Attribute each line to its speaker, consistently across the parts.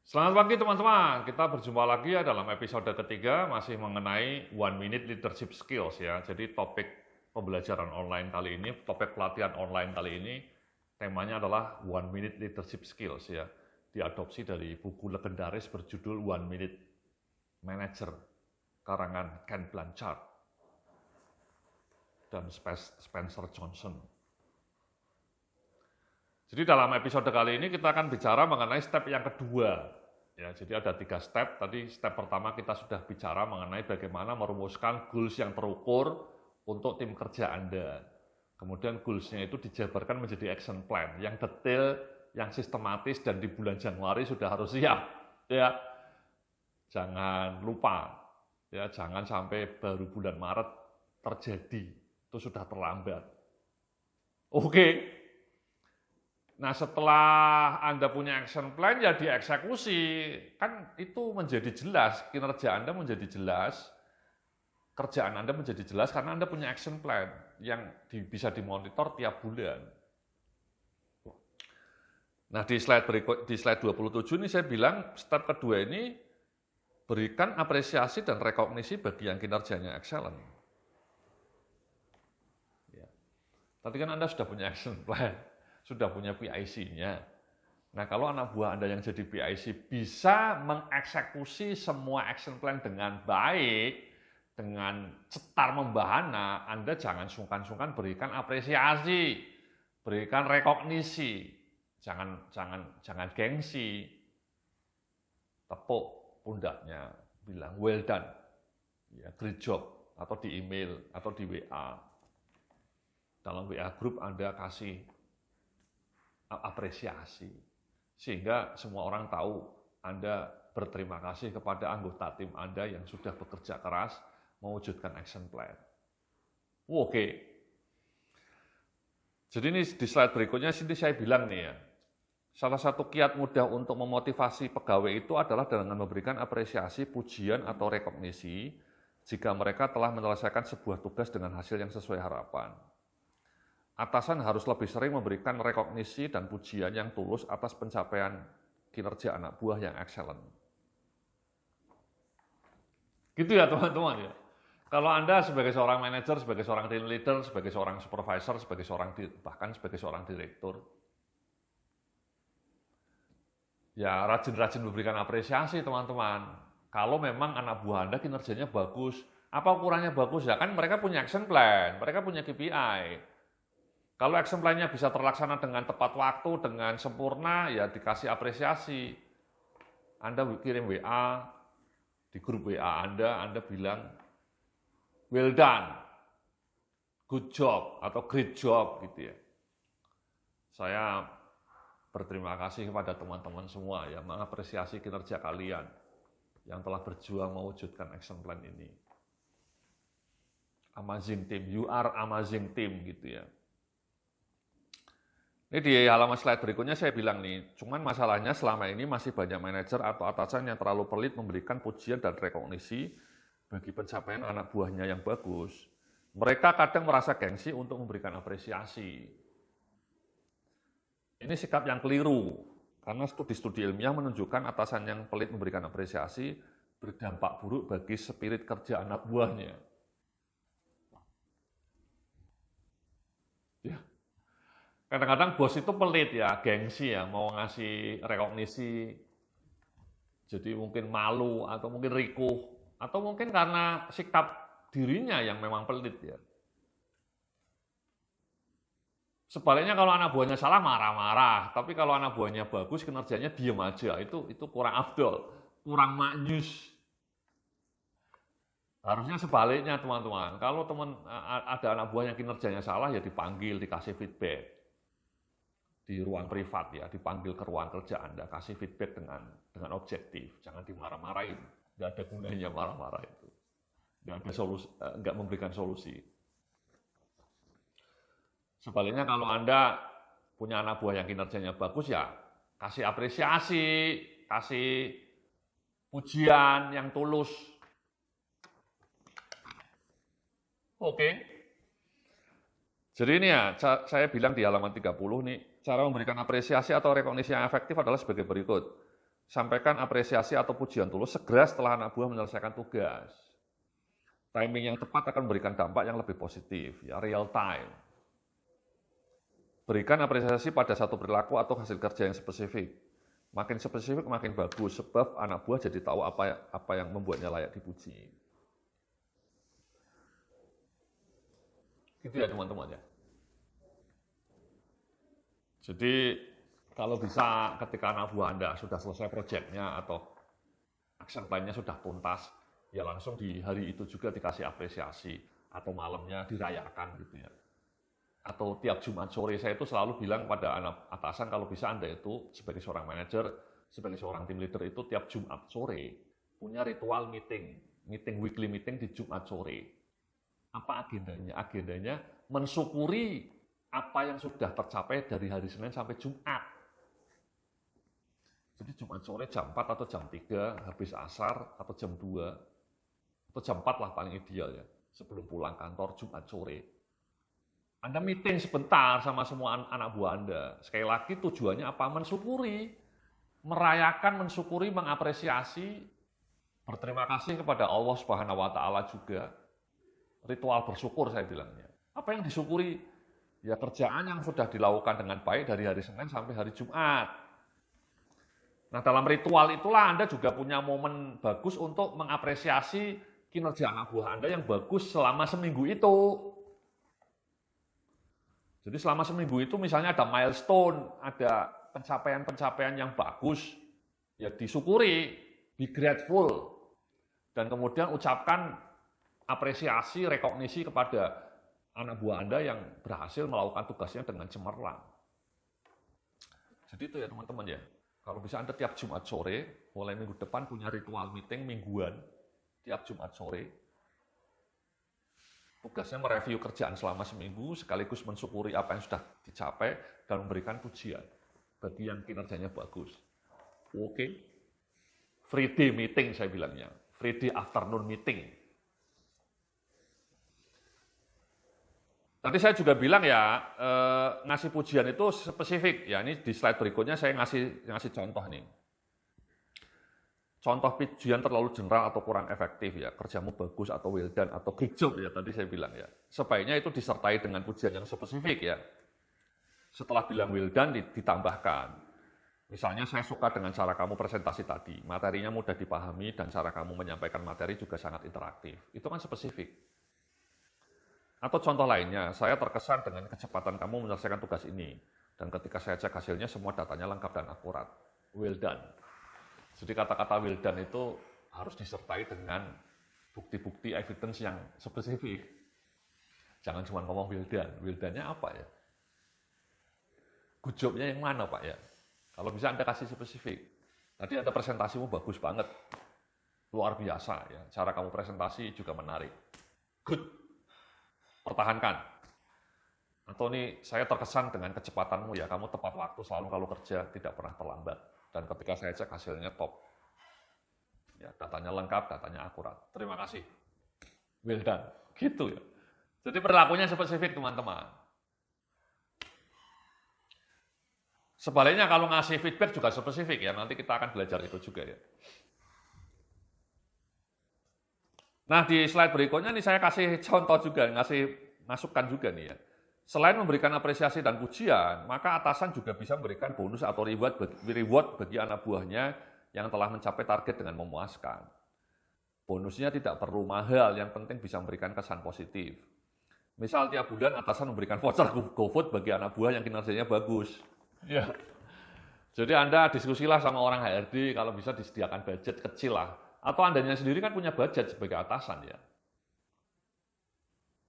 Speaker 1: Selamat pagi teman-teman, kita berjumpa lagi ya dalam episode ketiga masih mengenai One Minute Leadership Skills ya. Jadi topik pembelajaran online kali ini, topik pelatihan online kali ini, temanya adalah One Minute Leadership Skills ya. Diadopsi dari buku legendaris berjudul One Minute Manager, karangan Ken Blanchard dan Spencer Johnson. Jadi dalam episode kali ini kita akan bicara mengenai step yang kedua. Ya, jadi ada 3 step. Tadi step pertama kita sudah bicara mengenai bagaimana merumuskan goals yang terukur untuk tim kerja Anda. Kemudian goals-nya itu dijabarkan menjadi action plan yang detail, yang sistematis, dan di bulan Januari sudah harus siap. Ya, jangan lupa. Ya, jangan sampai baru bulan Maret terjadi. Itu sudah terlambat. Oke. Nah, setelah Anda punya action plan, ya dieksekusi. Kan itu menjadi jelas, kinerja Anda menjadi jelas, kerjaan Anda menjadi jelas karena Anda punya action plan yang bisa dimonitor tiap bulan. Nah, di slide 27 ini saya bilang, step kedua ini, berikan apresiasi dan rekognisi bagi yang kinerjanya excellent. Ya. Tadi kan Anda sudah punya action plan. Sudah punya PIC-nya. Nah, kalau anak buah Anda yang jadi PIC bisa mengeksekusi semua action plan dengan baik, dengan cetar membahana, Anda jangan sungkan-sungkan berikan apresiasi, berikan rekognisi, jangan gengsi, tepuk pundaknya, bilang well done, ya, great job, atau di email, atau di WA. Dalam WA group Anda kasih apresiasi, sehingga semua orang tahu Anda berterima kasih kepada anggota tim Anda yang sudah bekerja keras mewujudkan action plan. Oke. Jadi ini di slide berikutnya sini saya bilang nih ya, salah satu kiat mudah untuk memotivasi pegawai itu adalah dengan memberikan apresiasi, pujian, atau rekognisi jika mereka telah menyelesaikan sebuah tugas dengan hasil yang sesuai harapan. Atasan harus lebih sering memberikan rekognisi dan pujian yang tulus atas pencapaian kinerja anak buah yang excellent. Gitu ya teman-teman ya. Kalau Anda sebagai seorang manajer, sebagai seorang team leader, sebagai seorang supervisor, bahkan sebagai seorang direktur, ya rajin-rajin memberikan apresiasi teman-teman. Kalau memang anak buah Anda kinerjanya bagus, apa ukurannya bagus ya? Kan mereka punya action plan, mereka punya KPI. Kalau action plan-nya bisa terlaksana dengan tepat waktu, dengan sempurna, ya dikasih apresiasi. Anda kirim WA, di grup WA Anda bilang, well done, good job, atau great job, gitu ya. Saya berterima kasih kepada teman-teman semua yang mengapresiasi kinerja kalian yang telah berjuang mewujudkan action plan ini. Amazing team, you are amazing team, gitu ya. Ini di halaman slide berikutnya saya bilang nih, cuman masalahnya selama ini masih banyak manajer atau atasan yang terlalu pelit memberikan pujian dan rekognisi bagi pencapaian anak buahnya yang bagus. Mereka kadang merasa gengsi untuk memberikan apresiasi. Ini sikap yang keliru, karena studi-studi ilmiah menunjukkan atasan yang pelit memberikan apresiasi berdampak buruk bagi spirit kerja anak buahnya. Ya. Kadang-kadang bos itu pelit ya, gengsi ya, mau ngasih rekognisi, jadi mungkin malu atau mungkin rikuh, atau mungkin karena sikap dirinya yang memang pelit ya. Sebaliknya kalau anak buahnya salah marah-marah, tapi kalau anak buahnya bagus kinerjanya diam aja, itu kurang afdol, kurang maknyus. Harusnya sebaliknya teman-teman, kalau ada anak buah yang kinerjanya salah ya dipanggil, dikasih feedback. Di ruang privat ya, dipanggil ke ruang kerja Anda, kasih feedback dengan objektif, jangan dimarah-marahin, nggak ada gunanya marah-marah itu, nggak ada solusi, nggak memberikan solusi. Sebaliknya kalau Anda punya anak buah yang kinerjanya bagus ya, kasih apresiasi, kasih pujian yang tulus. Oke. Jadi ini ya, saya bilang di halaman 30 nih, cara memberikan apresiasi atau rekognisi yang efektif adalah sebagai berikut. sampaikan apresiasi atau pujian tulus segera setelah anak buah menyelesaikan tugas. Timing yang tepat akan memberikan dampak yang lebih positif, ya real time. Berikan apresiasi pada satu perilaku atau hasil kerja yang spesifik. Makin spesifik makin bagus, sebab anak buah jadi tahu apa yang membuatnya layak dipuji. Gitu ya teman-teman ya. Jadi kalau bisa ketika anak buah Anda sudah selesai proyeknya atau action plan-nya sudah tuntas, ya langsung di hari itu juga dikasih apresiasi atau malamnya dirayakan gitu ya. Atau tiap Jumat sore saya itu selalu bilang pada anak atasan kalau bisa Anda itu sebagai seorang manajer, sebagai seorang tim leader itu tiap Jumat sore punya ritual meeting weekly meeting di Jumat sore. Apa agendanya? Agendanya mensyukuri apa yang sudah tercapai dari hari Senin sampai Jumat. Jadi Jumat sore jam 4 atau jam 3 habis asar atau jam 2 atau jam 4 lah paling ideal ya. Sebelum pulang kantor Jumat sore. Anda meeting sebentar sama semua anak buah Anda. Sekali lagi tujuannya apa? Mensyukuri, merayakan, mensyukuri, mengapresiasi, berterima kasih kepada Allah Subhanahu wa taala juga. Ritual bersyukur saya bilangnya. Apa yang disyukuri? Ya kerjaan yang sudah dilakukan dengan baik dari hari Senin sampai hari Jumat. Nah, dalam ritual itulah Anda juga punya momen bagus untuk mengapresiasi kinerja anak buah Anda yang bagus selama seminggu itu. Jadi selama seminggu itu misalnya ada milestone, ada pencapaian-pencapaian yang bagus, ya disyukuri, be grateful, dan kemudian ucapkan apresiasi, rekognisi kepada anak buah Anda yang berhasil melakukan tugasnya dengan cemerlang. Jadi itu ya teman-teman ya, kalau bisa Anda tiap Jumat sore, mulai minggu depan punya ritual meeting mingguan, tiap Jumat sore, tugasnya mereview kerjaan selama seminggu, sekaligus mensyukuri apa yang sudah dicapai, dan memberikan pujian bagi yang kinerjanya bagus. Oke. Free day meeting saya bilangnya. Free day afternoon meeting. Tadi saya juga bilang ya, ngasih pujian itu spesifik. Ya ini di slide berikutnya saya ngasih contoh nih. Contoh pujian terlalu general atau kurang efektif ya, kerjamu bagus atau well done atau great job ya tadi saya bilang ya. Sebaiknya itu disertai dengan pujian yang spesifik ya. Setelah bilang well done ditambahkan. Misalnya saya suka dengan cara kamu presentasi tadi, materinya mudah dipahami dan cara kamu menyampaikan materi juga sangat interaktif. Itu kan spesifik. Atau contoh lainnya, saya terkesan dengan kecepatan kamu menyelesaikan tugas ini. Dan ketika saya cek hasilnya semua datanya lengkap dan akurat. Well done. Jadi kata-kata well done itu harus disertai dengan bukti-bukti evidence yang spesifik. Jangan cuma ngomong well done. Well done-nya apa ya? Good job-nya yang mana Pak ya? Kalau bisa Anda kasih spesifik. Tadi Anda presentasimu bagus banget. Luar biasa ya. Cara kamu presentasi juga menarik. Good. Pertahankan. Atau nih saya terkesan dengan kecepatanmu ya. Kamu tepat waktu selalu kalau kerja, tidak pernah terlambat. Dan ketika saya cek hasilnya top. Ya, datanya lengkap, datanya akurat. Terima kasih. Well done. Gitu ya. Jadi perilakunya spesifik teman-teman. Sebaliknya kalau ngasih feedback juga spesifik ya. Nanti kita akan belajar itu juga ya. Nah di slide berikutnya nih saya kasih contoh juga, ngasih masukan juga nih ya. Selain memberikan apresiasi dan pujian, maka atasan juga bisa memberikan bonus atau reward bagi anak buahnya yang telah mencapai target dengan memuaskan. Bonusnya tidak perlu mahal, yang penting bisa memberikan kesan positif. Misal tiap bulan atasan memberikan voucher GoFood bagi anak buah yang kinerjanya bagus. Ya. Jadi Anda diskusilah sama orang HRD, kalau bisa disediakan budget kecil lah. Atau Andanya sendiri kan punya budget sebagai atasan ya.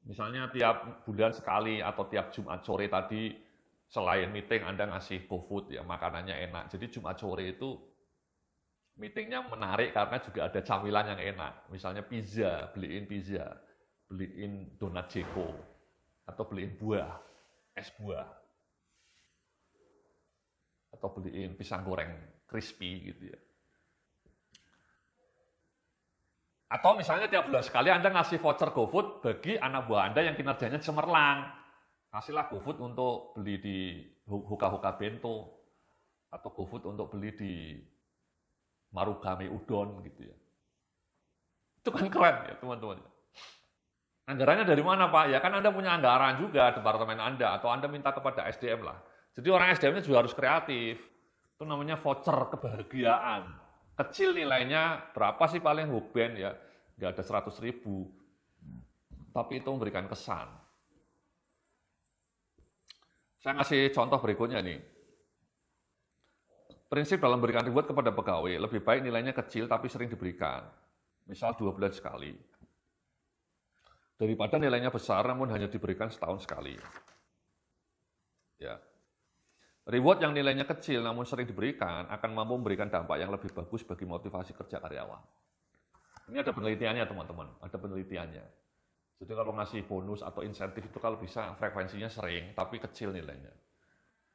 Speaker 1: Misalnya tiap bulan sekali atau tiap Jumat sore tadi selain meeting Anda ngasih GoFood ya, makanannya enak. Jadi Jumat sore itu meetingnya menarik karena juga ada camilan yang enak. Misalnya pizza, beliin donat Jeko, atau beliin buah, es buah, atau beliin pisang goreng crispy gitu ya. Atau misalnya tiap bulan sekali Anda ngasih voucher GoFood bagi anak buah Anda yang kinerjanya cemerlang. Kasihlah GoFood untuk beli di Hoka-Hoka Bento. Atau GoFood untuk beli di Marugame udon gitu ya. Itu kan keren ya teman-teman. Anggarannya dari mana Pak? Ya kan Anda punya anggaran juga departemen Anda atau Anda minta kepada SDM lah. Jadi orang SDM-nya juga harus kreatif. Itu namanya voucher kebahagiaan. Kecil nilainya berapa sih paling Hokben ya? Nggak ada 100.000. Tapi itu memberikan kesan. Saya ngasih contoh berikutnya nih. Prinsip dalam memberikan reward kepada pegawai, lebih baik nilainya kecil tapi sering diberikan. Misal 2 bulan sekali. Daripada nilainya besar namun hanya diberikan setahun sekali. Ya. Reward yang nilainya kecil namun sering diberikan akan mampu memberikan dampak yang lebih bagus bagi motivasi kerja karyawan. Ini ada penelitiannya teman-teman, ada penelitiannya. Jadi kalau ngasih bonus atau insentif itu kalau bisa frekuensinya sering tapi kecil nilainya.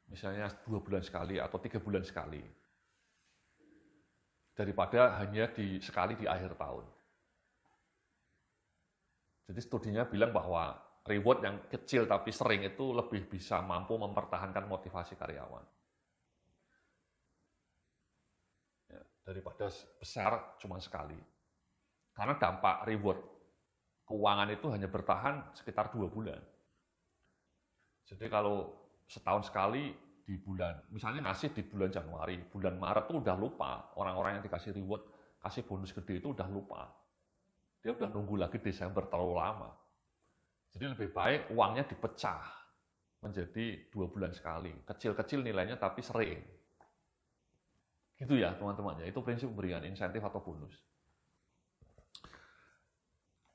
Speaker 1: Misalnya 2 bulan sekali atau 3 bulan sekali. Daripada hanya sekali di akhir tahun. Jadi studinya bilang bahwa reward yang kecil tapi sering itu lebih bisa mampu mempertahankan motivasi karyawan. Ya, daripada besar cuma sekali. Karena dampak reward keuangan itu hanya bertahan sekitar 2 bulan. Jadi kalau setahun sekali di bulan, misalnya ngasih di bulan Januari, bulan Maret itu udah lupa. Orang-orang yang dikasih reward, kasih bonus gede itu udah lupa. Dia udah nunggu lagi Desember, terlalu lama. Jadi lebih baik uangnya dipecah menjadi 2 bulan sekali. Kecil-kecil nilainya tapi sering. Gitu ya teman-teman, ya itu prinsip pemberian insentif atau bonus.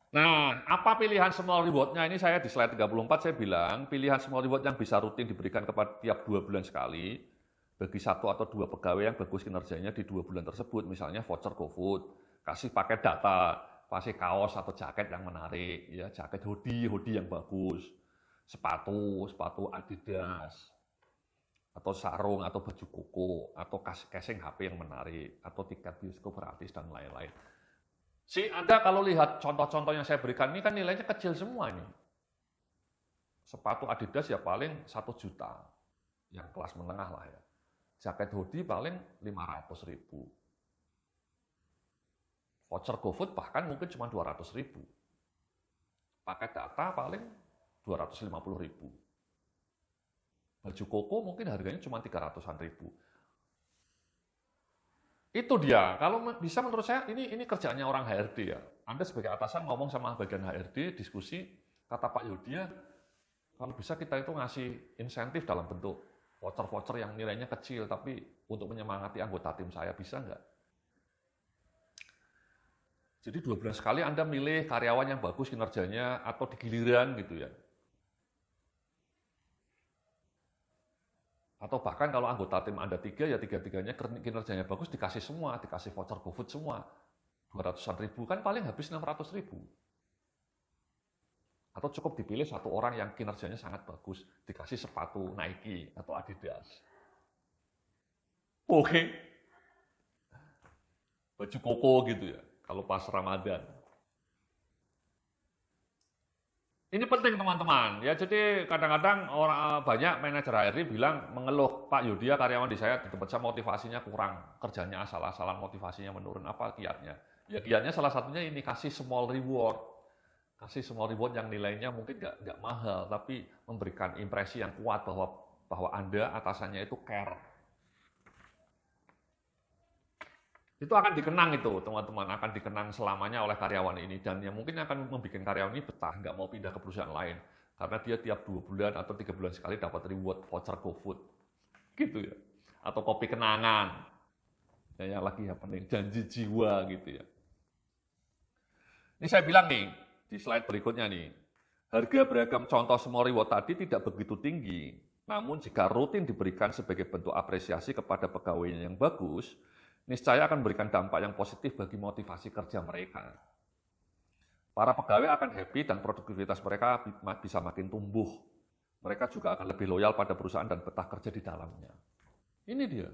Speaker 1: Nah, apa pilihan small reward-nya? Ini saya di slide 34 saya bilang, pilihan small reward yang bisa rutin diberikan kepada tiap 2 bulan sekali, bagi 1 atau 2 pegawai yang bagus kinerjanya di 2 bulan tersebut, misalnya voucher GoFood, kasih paket data, kasih kaos atau jaket yang menarik, ya jaket hoodie yang bagus, sepatu Adidas, atau sarung atau baju koko, atau casing HP yang menarik, atau tiket bioskop gratis dan lain-lain. Anda kalau lihat contoh-contoh yang saya berikan ini kan nilainya kecil semua ini. Sepatu Adidas ya paling 1 juta, yang kelas menengah lah ya. Jaket hoodie paling 500.000. Voucher GoFood bahkan mungkin cuma 200.000. Paket data paling 250.000. Baju koko mungkin harganya cuma 300-an ribu. Itu dia. Kalau bisa menurut saya ini kerjaannya orang HRD ya. Anda sebagai atasan ngomong sama bagian HRD, diskusi, kata Pak Yudia, kalau bisa kita itu ngasih insentif dalam bentuk voucher-voucher yang nilainya kecil, tapi untuk menyemangati anggota tim saya, bisa nggak? Jadi 2 bulan sekali Anda milih karyawan yang bagus kinerjanya atau di giliran gitu ya. Atau bahkan kalau anggota tim Anda 3 ya 3-3-nya kinerjanya bagus dikasih semua, dikasih voucher GoFood semua. 200-an ribu kan paling habis 600.000. Atau cukup dipilih 1 orang yang kinerjanya sangat bagus, dikasih sepatu Nike atau Adidas. Oke. Baju koko gitu ya. Kalau pas Ramadan. Ini penting teman-teman. Ya jadi kadang-kadang orang banyak manajer HRD bilang mengeluh, Pak Yudia karyawan di saya di tempat saya motivasinya kurang, kerjanya asal-asalan, motivasinya menurun. Apa kiatnya? Ya kiatnya salah satunya ini kasih small reward. Kasih small reward yang nilainya mungkin nggak mahal, tapi memberikan impresi yang kuat bahwa Anda atasannya itu care. Itu akan dikenang itu teman-teman, akan dikenang selamanya oleh karyawan ini, dan yang mungkin akan membuat karyawan ini betah, nggak mau pindah ke perusahaan lain karena dia tiap 2 bulan atau 3 bulan sekali dapat reward voucher GoFood gitu ya, atau kopi kenangan ya, yang lagi apa nih, janji jiwa gitu ya. Ini saya bilang nih di slide berikutnya nih, harga beragam contoh small reward tadi tidak begitu tinggi, namun jika rutin diberikan sebagai bentuk apresiasi kepada pegawainya yang bagus, niscaya akan memberikan dampak yang positif bagi motivasi kerja mereka. Para pegawai akan happy dan produktivitas mereka bisa makin tumbuh. Mereka juga akan lebih loyal pada perusahaan dan betah kerja di dalamnya. Ini dia.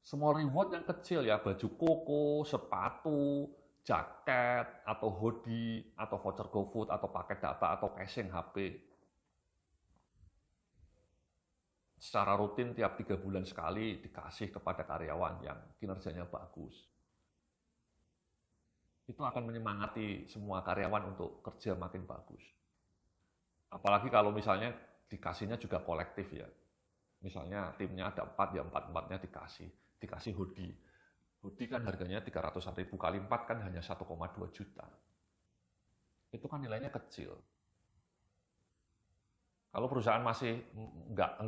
Speaker 1: Small reward yang kecil ya, baju koko, sepatu, jaket, atau hoodie, atau voucher GoFood, atau paket data, atau casing HP. secara rutin tiap 3 bulan sekali dikasih kepada karyawan yang kinerjanya bagus. Itu akan menyemangati semua karyawan untuk kerja makin bagus. Apalagi kalau misalnya dikasihnya juga kolektif ya. Misalnya timnya ada 4, ya 4-4-nya dikasih hoodie. Hoodie kan harganya 300.000 kali 4 kan hanya 1,2 juta. Itu kan nilainya kecil. Kalau perusahaan masih enggak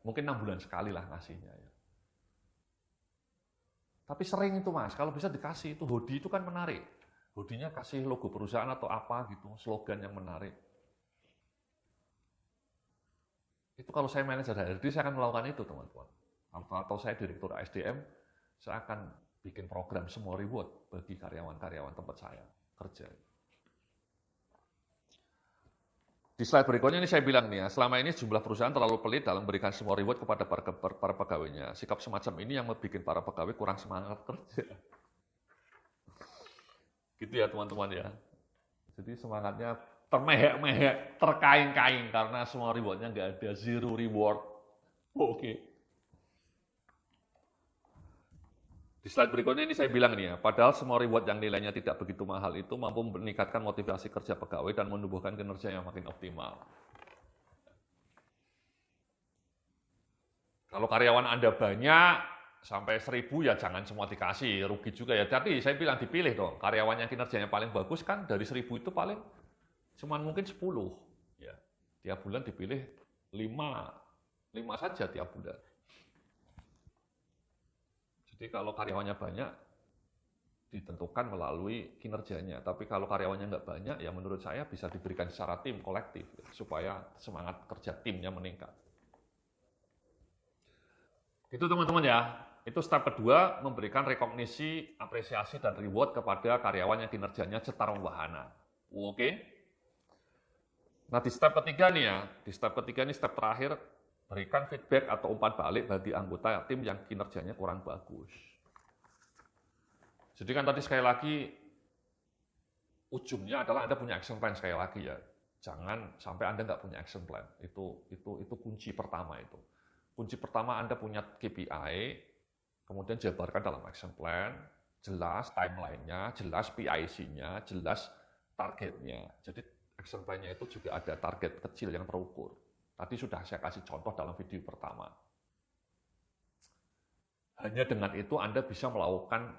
Speaker 1: mungkin 6 bulan sekali lah ngasihnya ya. Tapi sering itu Mas, kalau bisa dikasih itu hoodie itu kan menarik. Hoodie-nya kasih logo perusahaan atau apa gitu, slogan yang menarik. Itu kalau saya manajer HRD saya akan melakukan itu teman-teman. Atau saya direktur SDM, saya akan bikin program semua reward bagi karyawan-karyawan tempat saya kerja. Di slide berikutnya ini saya bilang nih ya, selama ini jumlah perusahaan terlalu pelit dalam memberikan semua reward kepada para pegawainya. Sikap semacam ini yang membuat para pegawai kurang semangat kerja. Gitu ya teman-teman ya. Jadi semangatnya termehek-mehek, terkaing-kaing karena semua rewardnya nggak ada, zero reward. Oke. Di slide berikutnya ini saya bilang nih ya, padahal semua reward yang nilainya tidak begitu mahal itu mampu meningkatkan motivasi kerja pegawai dan menumbuhkan kinerja yang makin optimal. Kalau karyawan Anda banyak, sampai 1.000 ya jangan semua dikasih, rugi juga ya. Jadi saya bilang dipilih dong, karyawan yang kinerjanya paling bagus kan dari 1.000 itu paling cuman mungkin 10. Ya, tiap bulan dipilih 5 saja tiap bulan. Jadi kalau karyawannya banyak, ditentukan melalui kinerjanya. Tapi kalau karyawannya nggak banyak, ya menurut saya bisa diberikan secara tim, kolektif, ya, supaya semangat kerja timnya meningkat. Itu teman-teman ya, itu step kedua, memberikan rekognisi, apresiasi, dan reward kepada karyawan yang kinerjanya cetar membahana. Oke? Nah di step ketiga nih ya, ini step terakhir, berikan feedback atau umpan balik bagi anggota tim yang kinerjanya kurang bagus. Jadi kan tadi sekali lagi, ujungnya adalah Anda punya action plan sekali lagi ya. Jangan sampai Anda nggak punya action plan. Itu kunci pertama itu. Kunci pertama Anda punya KPI, kemudian jabarkan dalam action plan, jelas timeline-nya, jelas PIC-nya, jelas targetnya. Jadi action plan-nya itu juga ada target kecil yang terukur. Tadi sudah saya kasih contoh dalam video pertama. Hanya dengan itu Anda bisa melakukan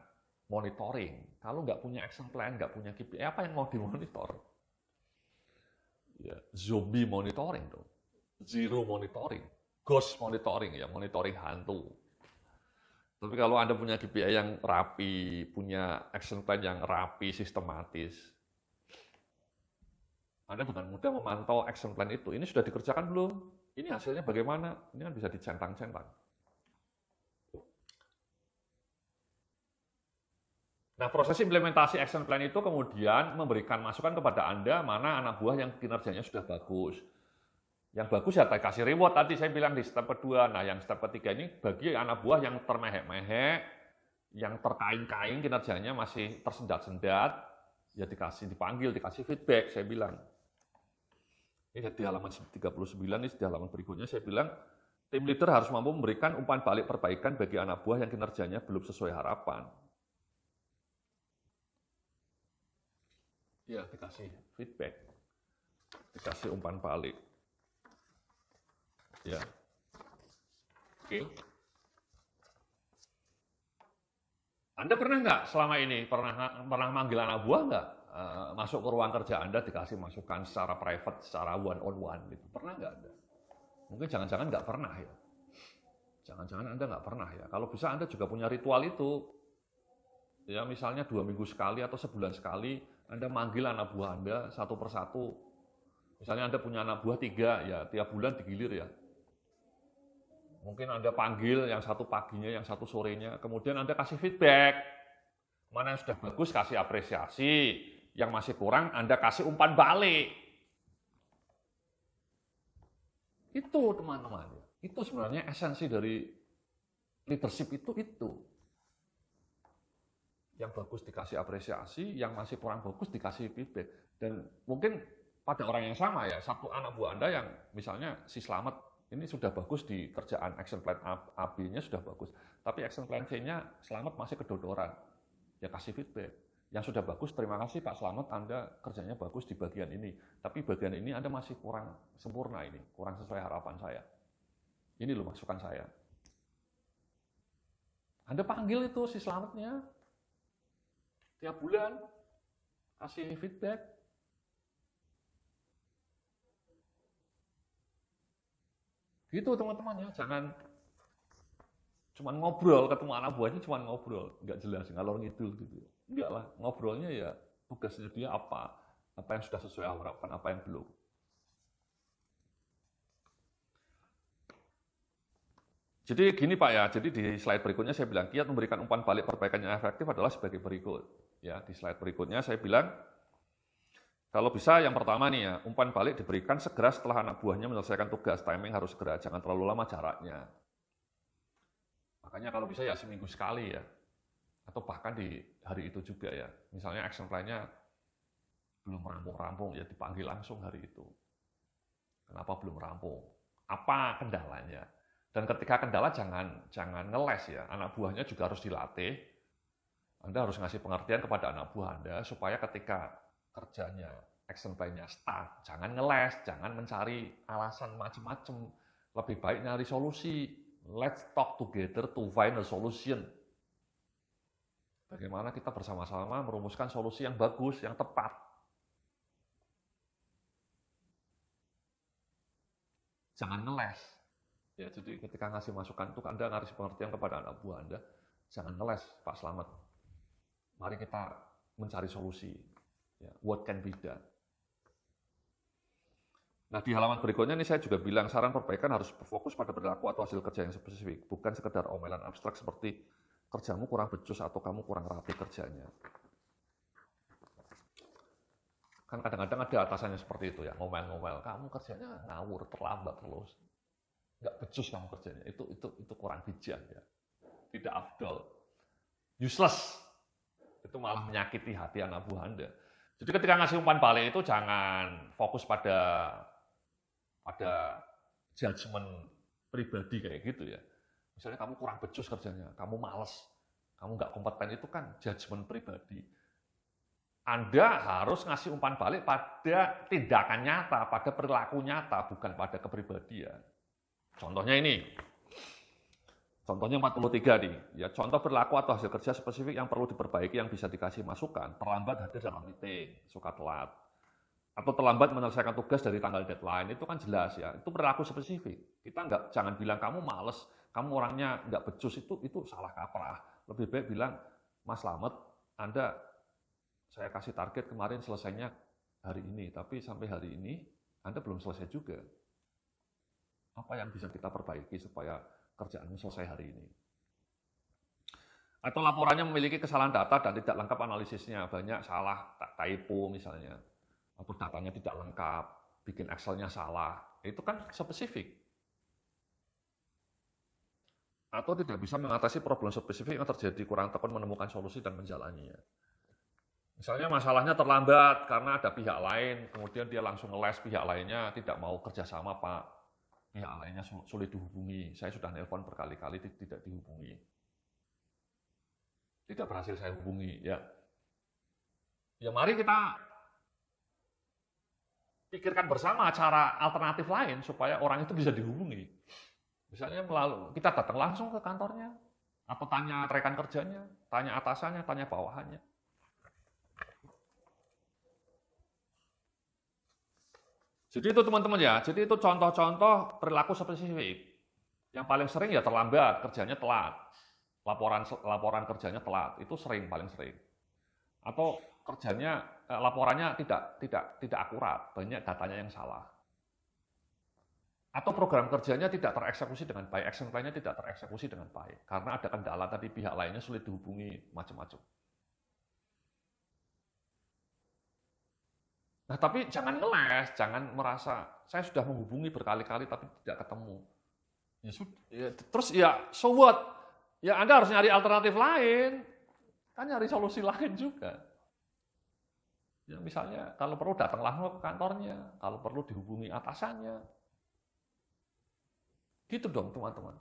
Speaker 1: monitoring. Kalau nggak punya action plan, nggak punya KPI, apa yang mau dimonitor? Ya, zombie monitoring dong. Zero monitoring. Ghost monitoring, ya monitoring hantu. Tapi kalau Anda punya KPI yang rapi, punya action plan yang rapi, sistematis, Anda dengan mudah memantau action plan itu. Ini sudah dikerjakan belum? Ini hasilnya bagaimana? Ini kan bisa dicentang-centang. Nah, proses implementasi action plan itu kemudian memberikan masukan kepada Anda mana anak buah yang kinerjanya sudah bagus. Yang bagus ya kasih reward tadi saya bilang di step kedua. Nah, yang step ketiga ini bagi anak buah yang termehek-mehek, yang terkaing-kaing kinerjanya masih tersendat-sendat, ya dipanggil, dikasih feedback, saya bilang. Ini di halaman 39, ini di halaman berikutnya saya bilang, tim leader harus mampu memberikan umpan balik perbaikan bagi anak buah yang kinerjanya belum sesuai harapan. Ya, dikasih feedback, dikasih umpan balik. Ya. Oke. Anda pernah nggak selama ini pernah manggil anak buah nggak? Masuk ke ruang kerja Anda dikasih masukan secara private, secara one on one gitu. Pernah nggak Anda? Mungkin jangan-jangan nggak pernah ya. Jangan-jangan Anda nggak pernah ya. Kalau bisa Anda juga punya ritual itu. Ya misalnya 2 minggu sekali atau sebulan sekali Anda manggil anak buah Anda satu persatu. Misalnya Anda punya anak buah 3 ya tiap bulan digilir ya. Mungkin Anda panggil yang satu paginya, yang satu sorenya, kemudian Anda kasih feedback. Mana yang sudah bagus kasih apresiasi. Yang masih kurang, Anda kasih umpan balik. Itu teman-teman. Itu sebenarnya esensi dari leadership itu. Yang bagus dikasih apresiasi, yang masih kurang bagus dikasih feedback. Dan mungkin pada orang yang sama ya, satu anak buah Anda yang misalnya si Slamet Ini sudah bagus di kerjaan action plan A-B-nya sudah bagus, tapi action plan C-nya Slamet masih kedodoran. Ya kasih feedback. Yang sudah bagus, terima kasih Pak Slamet, Anda kerjanya bagus di bagian ini. Tapi bagian ini Anda masih kurang sempurna ini, kurang sesuai harapan saya. Ini loh masukan saya. Anda panggil itu si Slametnya tiap bulan, kasih feedback. Gitu teman-teman ya, jangan cuma ngobrol, ketemu anak buahnya cuma ngobrol, nggak jelas, ngalor ngidul gitu. Enggak lah, ngobrolnya ya tugasnya dia apa yang sudah sesuai harapan, apa yang belum. Jadi gini Pak ya, jadi di slide berikutnya saya bilang, kiat memberikan umpan balik perbaikan yang efektif adalah sebagai berikut. Ya, di slide berikutnya saya bilang, kalau bisa yang pertama nih ya, umpan balik diberikan segera setelah anak buahnya menyelesaikan tugas, timing harus segera, jangan terlalu lama jaraknya. Makanya kalau bisa ya seminggu sekali ya, atau bahkan di hari itu juga ya. Misalnya action plan-nya belum rampung-rampung ya dipanggil langsung hari itu. Kenapa belum rampung? Apa kendalanya? Dan ketika kendala jangan ngeles ya. Anak buahnya juga harus dilatih. Anda harus ngasih pengertian kepada anak buah Anda supaya ketika kerjanya action plan-nya stuck, jangan ngeles, jangan mencari alasan macam-macam. Lebih baik nyari solusi. Let's talk together to find a solution. Bagaimana kita bersama-sama merumuskan solusi yang bagus, yang tepat. Jangan ngeles. Ya, jadi ketika ngasih masukan itu Anda ngasih pengertian kepada anak buah Anda, jangan ngeles, Pak Slamet. Mari kita mencari solusi. Ya, what can be done? Nah, di halaman berikutnya ini saya juga bilang saran perbaikan harus berfokus pada perilaku atau hasil kerja yang spesifik, bukan sekedar omelan abstrak seperti kerjamu kurang becus atau kamu kurang rapi kerjanya. Kan kadang-kadang ada atasannya seperti itu ya, ngomel-ngomel, kamu kerjanya ngawur, terlambat terus. Nggak becus kamu kerjanya, itu kurang bijak ya. Tidak afdol. Useless. Itu malah menyakiti hati anak buah Anda. Jadi ketika ngasih umpan balik itu jangan fokus pada judgement pribadi kayak gitu ya. Misalnya kamu kurang becus kerjanya, kamu malas, kamu nggak kompeten, itu kan judgement pribadi. Anda harus ngasih umpan balik pada tindakan nyata, pada perilaku nyata, bukan pada kepribadian. Contohnya ini, contohnya 43 nih, ya contoh perilaku atau hasil kerja spesifik yang perlu diperbaiki yang bisa dikasih masukan, terlambat hadir dalam meeting, suka telat, atau terlambat menyelesaikan tugas dari tanggal deadline, itu kan jelas ya, itu perilaku spesifik. Kita jangan bilang kamu males, kamu orangnya nggak becus, itu salah kaprah. Lebih baik bilang, Mas Slamet, saya kasih target kemarin selesainya hari ini, tapi sampai hari ini Anda belum selesai juga. Apa yang bisa kita perbaiki supaya kerjaannya selesai hari ini? Atau laporannya memiliki kesalahan data dan tidak lengkap analisisnya, banyak salah, typo misalnya, atau datanya tidak lengkap, bikin Excel-nya salah, itu kan spesifik. Atau tidak bisa mengatasi problem spesifik yang terjadi, kurang tekun menemukan solusi dan menjalaninya. Misalnya masalahnya terlambat karena ada pihak lain, kemudian dia langsung ngeles pihak lainnya tidak mau kerjasama Pak. Pihak lainnya sulit dihubungi, saya sudah nelpon berkali-kali tidak dihubungi. Tidak berhasil saya hubungi, ya. Ya mari kita pikirkan bersama cara alternatif lain supaya orang itu bisa dihubungi. Misalnya kita datang langsung ke kantornya, atau tanya rekan kerjanya, tanya atasannya, tanya bawahannya. Jadi itu teman-teman ya, jadi itu contoh-contoh perilaku spesifik. Yang paling sering ya terlambat, kerjanya telat. Laporan kerjanya telat, itu paling sering. Atau laporannya tidak akurat, banyak datanya yang salah. Atau program kerjanya tidak tereksekusi dengan baik, action plan-nya tidak tereksekusi dengan baik. Karena ada kendala tadi pihak lainnya sulit dihubungi, macam-macam. Nah, tapi jangan ngeles, jangan merasa saya sudah menghubungi berkali-kali tapi tidak ketemu. Ya sudah, ya, terus ya so what? Ya Anda harus nyari alternatif lain, kan nyari solusi lain juga. Ya misalnya kalau perlu datang langsung ke kantornya, kalau perlu dihubungi atasannya. Gitu dong teman-teman.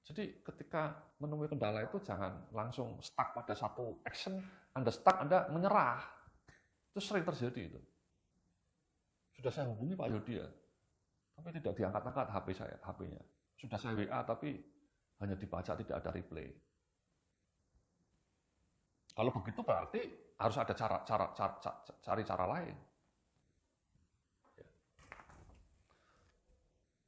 Speaker 1: Jadi ketika menemui kendala itu jangan langsung stuck pada satu action, Anda stuck, Anda menyerah. Itu sering terjadi itu. Sudah saya hubungi Pak Yodi ya, tapi tidak diangkat-angkat HP-nya. Sudah saya WA tapi hanya dibaca, tidak ada reply. Kalau begitu berarti harus ada cari cara lain.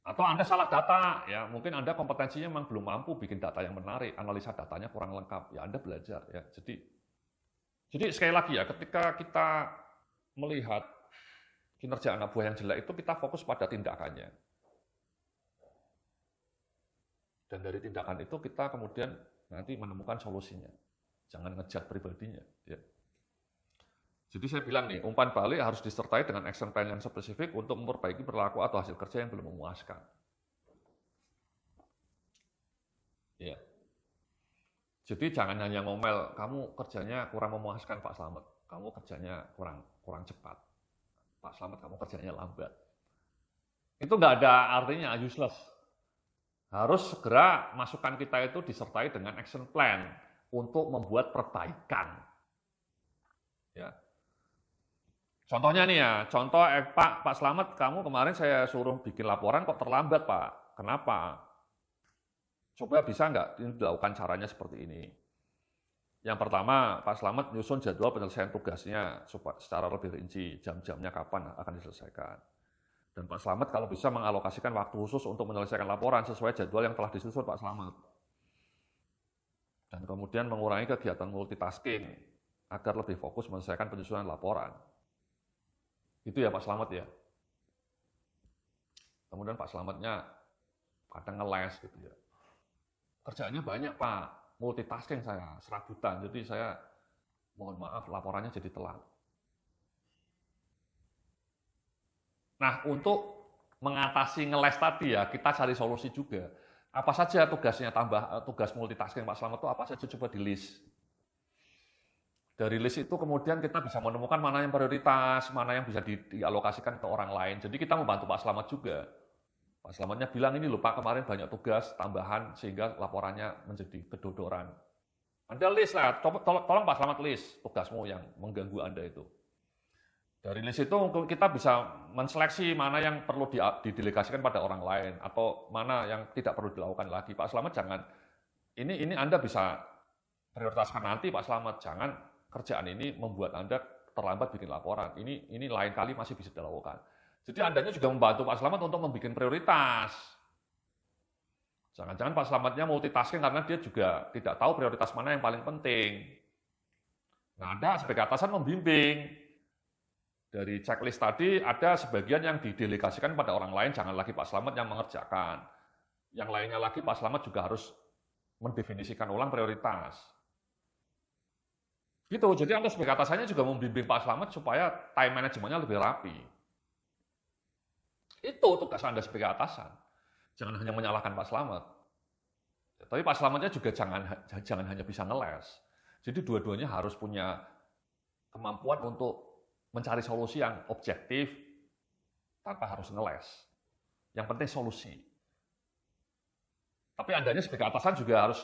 Speaker 1: Atau Anda salah data, ya mungkin Anda kompetensinya memang belum mampu bikin data yang menarik, analisa datanya kurang lengkap, ya Anda belajar ya. Jadi sekali lagi ya, ketika kita melihat kinerja anak buah yang jelek itu kita fokus pada tindakannya. Dan dari tindakan itu kita kemudian nanti menemukan solusinya. Jangan ngejat pribadinya. Ya. Jadi saya bilang nih, umpan balik harus disertai dengan action plan yang spesifik untuk memperbaiki perilaku atau hasil kerja yang belum memuaskan. Ya. Jadi jangan hanya ngomel, kamu kerjanya kurang memuaskan Pak Slamet, kamu kerjanya kurang cepat. Pak Slamet, kamu kerjanya lambat. Itu nggak ada artinya, useless. Harus segera masukan kita itu disertai dengan action plan untuk membuat perbaikan. Ya. Contohnya nih ya, Pak Slamet, kamu kemarin saya suruh bikin laporan kok terlambat Pak, kenapa? Coba bisa nggak ini dilakukan caranya seperti ini? Yang pertama, Pak Slamet nyusun jadwal penyelesaian tugasnya secara lebih rinci, jam-jamnya kapan akan diselesaikan. Dan Pak Slamet kalau bisa mengalokasikan waktu khusus untuk menyelesaikan laporan sesuai jadwal yang telah disusun Pak Slamet. Dan kemudian mengurangi kegiatan multitasking agar lebih fokus menyelesaikan penyusunan laporan. Itu ya Pak Slamet ya. Kemudian Pak Slametnya kadang ngeles gitu ya. Kerjaannya banyak Pak, multitasking saya, serabutan. Jadi saya mohon maaf laporannya jadi telat. Nah, untuk mengatasi ngeles tadi ya, kita cari solusi juga. Apa saja tugasnya tugas multitasking Pak Slamet itu apa saja coba di list. Dari list itu kemudian kita bisa menemukan mana yang prioritas, mana yang bisa dialokasikan ke orang lain. Jadi kita membantu Pak Slamet juga. Pak Slametnya bilang ini loh Pak, kemarin banyak tugas tambahan sehingga laporannya menjadi kedodoran. Anda list lah, tolong Pak Slamet list tugasmu yang mengganggu Anda itu. Dari list itu kita bisa menseleksi mana yang perlu didelegasikan pada orang lain atau mana yang tidak perlu dilakukan lagi. Pak Slamet jangan, ini Anda bisa prioritaskan nanti Pak Slamet, jangan kerjaan ini membuat Anda terlambat bikin laporan. Ini lain kali masih bisa dilakukan. Jadi Andanya juga membantu Pak Slamet untuk membuat prioritas. Jangan-jangan Pak Slametnya multitasking karena dia juga tidak tahu prioritas mana yang paling penting. Nah, Anda sebagai atasan membimbing. Dari checklist tadi ada sebagian yang didelegasikan pada orang lain, jangan lagi Pak Slamet yang mengerjakan. Yang lainnya lagi Pak Slamet juga harus mendefinisikan ulang prioritas. Gitu, jadi Anda sebagai atasannya juga membimbing Pak Slamet supaya time manajemennya lebih rapi. Itu tugas Anda sebagai atasan. Jangan hanya menyalahkan Pak Slamet. Tapi Pak Slametnya juga jangan hanya bisa ngeles. Jadi dua-duanya harus punya kemampuan untuk mencari solusi yang objektif tanpa harus ngeles. Yang penting solusi. Tapi Andanya sebagai atasan juga harus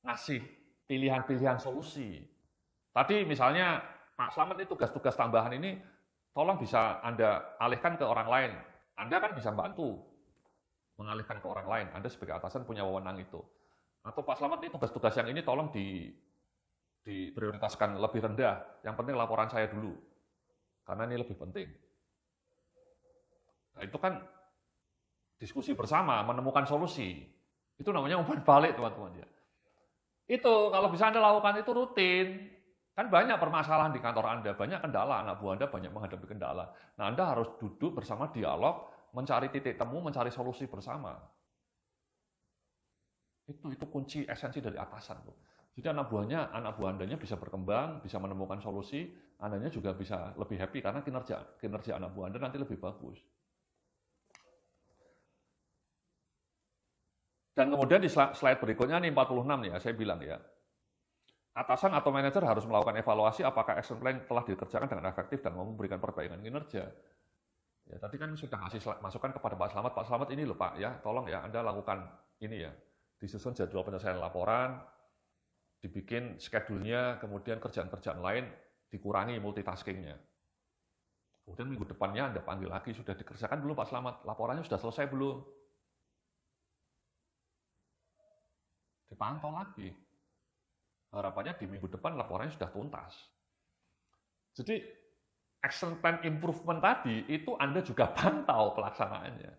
Speaker 1: ngasih pilihan-pilihan solusi. Tadi misalnya Pak Slamet ini tugas-tugas tambahan ini tolong bisa Anda alihkan ke orang lain. Anda kan bisa bantu mengalihkan ke orang lain. Anda sebagai atasan punya wewenang itu. Atau Pak Slamet ini tugas-tugas yang ini tolong diprioritaskan lebih rendah. Yang penting laporan saya dulu. Karena ini lebih penting. Nah, itu kan diskusi bersama, menemukan solusi. Itu namanya umpan balik, teman-teman. Itu kalau bisa Anda lakukan itu rutin. Kan banyak permasalahan di kantor Anda, banyak kendala, anak buah Anda banyak menghadapi kendala. Nah, Anda harus duduk bersama dialog, mencari titik temu, mencari solusi bersama. Itu kunci esensi dari atasan. Jadi anak buah Andanya bisa berkembang, bisa menemukan solusi, Andanya juga bisa lebih happy karena kinerja anak buah Anda nanti lebih bagus. Dan kemudian di slide berikutnya nih 46 ya, saya bilang ya. Atasan atau manajer harus melakukan evaluasi apakah action plan telah dikerjakan dengan efektif dan memberikan perbaikan kinerja. Ya, tadi kan sudah ngasih masukan kepada Pak Slamet. Pak Slamet ini loh Pak, ya tolong ya Anda lakukan ini ya. Disusun jadwal penyelesaian laporan, dibikin schedule-nya, kemudian kerjaan-kerjaan lain dikurangi multitaskingnya. Kemudian minggu depannya Anda panggil lagi, sudah dikerjakan belum Pak Slamet? Laporannya sudah selesai belum? Dipantau lagi. Harapannya di minggu depan laporannya sudah tuntas. Jadi action plan improvement tadi itu Anda juga pantau pelaksanaannya.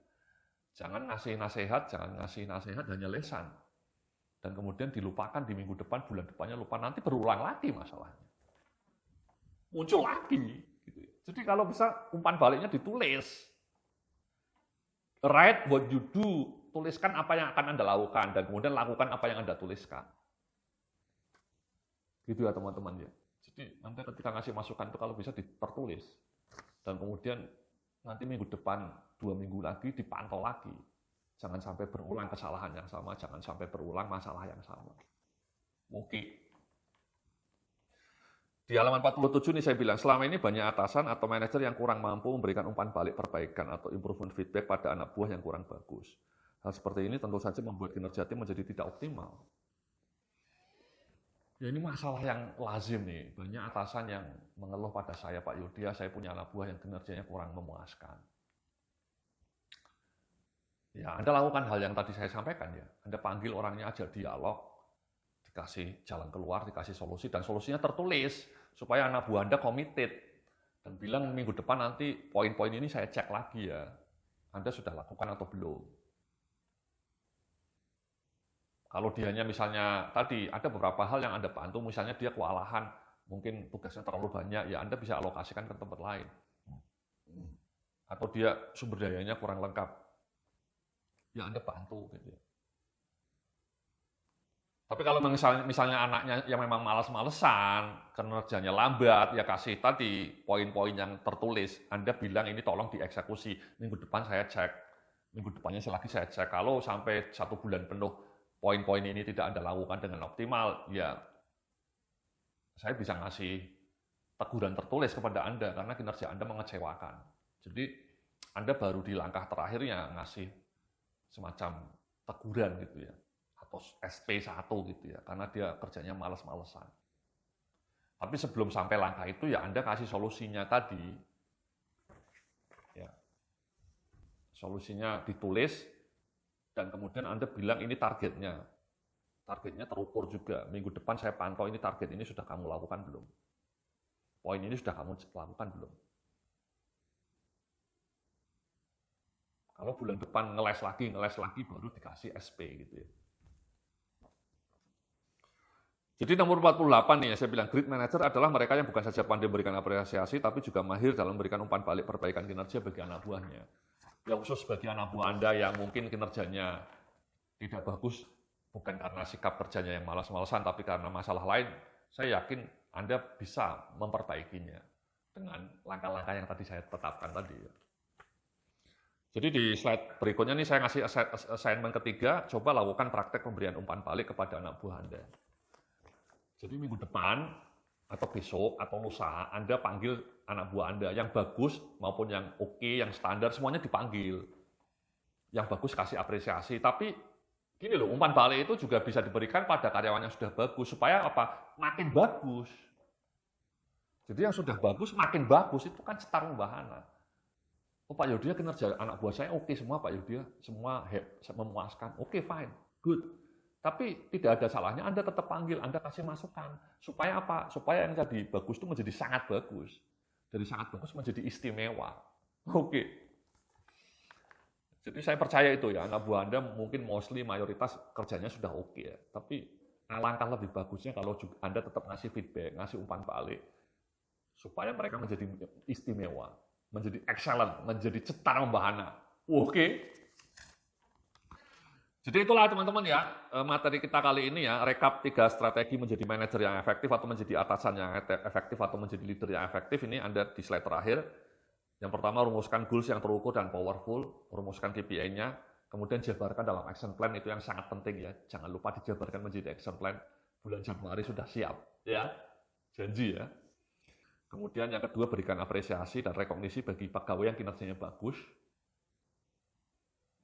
Speaker 1: Jangan ngasih nasihat hanya lesan. Dan kemudian dilupakan di minggu depan, bulan depannya lupa, nanti berulang lagi masalahnya. Muncul lagi. Gitu. Jadi kalau bisa umpan baliknya ditulis. Write what you do, tuliskan apa yang akan Anda lakukan, dan kemudian lakukan apa yang Anda tuliskan. Gitu ya teman-teman ya. Jadi Anda ketika ngasih masukan itu kalau bisa dipertulis. Dan kemudian nanti minggu depan, 2 minggu lagi dipantau lagi. Jangan sampai berulang kesalahan yang sama, jangan sampai berulang masalah yang sama. Oke. Di halaman 47 ini saya bilang, selama ini banyak atasan atau manajer yang kurang mampu memberikan umpan balik perbaikan atau improvement feedback pada anak buah yang kurang bagus. Hal seperti ini tentu saja membuat kinerja tim menjadi tidak optimal. Ya ini masalah yang lazim nih, banyak atasan yang mengeluh pada saya, Pak Yudhya, saya punya anak buah yang kinerjanya kurang memuaskan. Ya, Anda lakukan hal yang tadi saya sampaikan ya. Anda panggil orangnya, ajak dialog, dikasih jalan keluar, dikasih solusi, dan solusinya tertulis supaya anak buah Anda committed dan bilang minggu depan nanti poin-poin ini saya cek lagi ya. Anda sudah lakukan atau belum? Kalau dianya misalnya tadi ada beberapa hal yang Anda bantu, misalnya dia kewalahan, mungkin tugasnya terlalu banyak, ya Anda bisa alokasikan ke tempat lain. Atau dia sumber dayanya kurang lengkap, ya Anda bantu gitu ya. Tapi kalau misalnya anaknya yang memang malas-malesan, kinerjanya lambat, ya kasih tadi poin-poin yang tertulis. Anda bilang ini tolong dieksekusi. Minggu depan saya cek. Minggu depannya lagi saya cek. Kalau sampai 1 bulan penuh poin-poin ini tidak Anda lakukan dengan optimal, ya saya bisa ngasih teguran tertulis kepada Anda karena kinerja Anda mengecewakan. Jadi Anda baru di langkah terakhirnya ngasih semacam teguran gitu ya, atau SP1 gitu ya, karena dia kerjanya malas-malesan. Tapi sebelum sampai langkah itu ya Anda kasih solusinya tadi, ya, solusinya ditulis dan kemudian Anda bilang ini targetnya terukur juga. Minggu depan saya pantau ini target ini sudah kamu lakukan belum? Poin ini sudah kamu lakukan belum? Kalau bulan depan ngeles lagi baru dikasih SP gitu ya. Jadi nomor 48 nih ya, saya bilang great manager adalah mereka yang bukan saja pandai memberikan apresiasi, tapi juga mahir dalam memberikan umpan balik perbaikan kinerja bagi anak buahnya. Ya khusus bagi anak buah Anda yang mungkin kinerjanya tidak bagus, bukan karena sikap kerjanya yang malas-malasan, tapi karena masalah lain, saya yakin Anda bisa memperbaikinya dengan langkah-langkah yang tadi saya tetapkan tadi ya. Jadi di slide berikutnya nih saya ngasih assignment ketiga, coba lakukan praktek pemberian umpan balik kepada anak buah Anda. Jadi minggu depan atau besok atau lusa Anda panggil anak buah Anda yang bagus maupun yang oke, yang standar semuanya dipanggil. Yang bagus kasih apresiasi, tapi gini loh, umpan balik itu juga bisa diberikan pada karyawan yang sudah bagus supaya apa? Makin bagus. Jadi yang sudah bagus makin bagus itu kan cetar membahana. Oh Pak Yudhya kinerja anak buah saya oke semua Pak Yudhya, semua memuaskan, oke fine, good. Tapi tidak ada salahnya Anda tetap panggil, Anda kasih masukan. Supaya apa? Supaya yang tadi bagus itu menjadi sangat bagus. Dari sangat bagus menjadi istimewa. Oke. Jadi saya percaya itu ya, anak buah Anda mungkin mostly mayoritas kerjanya sudah oke ya. Tapi alangkah lebih bagusnya kalau Anda tetap ngasih feedback, ngasih umpan balik. Supaya mereka menjadi istimewa, menjadi excellent, menjadi cetar membahana. Oke. Jadi itulah teman-teman ya, materi kita kali ini ya, rekap 3 strategi menjadi manajer yang efektif atau menjadi atasan yang efektif atau menjadi leader yang efektif. Ini Anda di slide terakhir. Yang pertama, rumuskan goals yang terukur dan powerful, rumuskan KPI-nya, kemudian jabarkan dalam action plan, itu yang sangat penting ya. Jangan lupa dijabarkan menjadi action plan, bulan Januari sudah siap. Ya, janji ya. Kemudian yang kedua, berikan apresiasi dan rekognisi bagi pegawai yang kinerjanya bagus.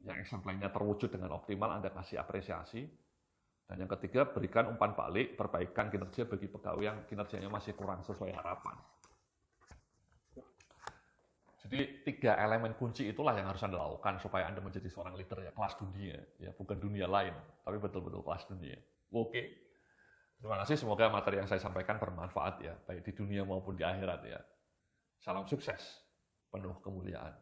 Speaker 1: Yang exemplanya terwujud dengan optimal, Anda kasih apresiasi. Dan yang ketiga, berikan umpan balik, perbaikan kinerja bagi pegawai yang kinerjanya masih kurang sesuai harapan. Jadi 3 elemen kunci itulah yang harus Anda lakukan supaya Anda menjadi seorang leader ya, kelas dunia, ya bukan dunia lain, tapi betul-betul kelas dunia. Oke. Terima kasih, semoga materi yang saya sampaikan bermanfaat ya, baik di dunia maupun di akhirat ya. Salam sukses, penuh kemuliaan.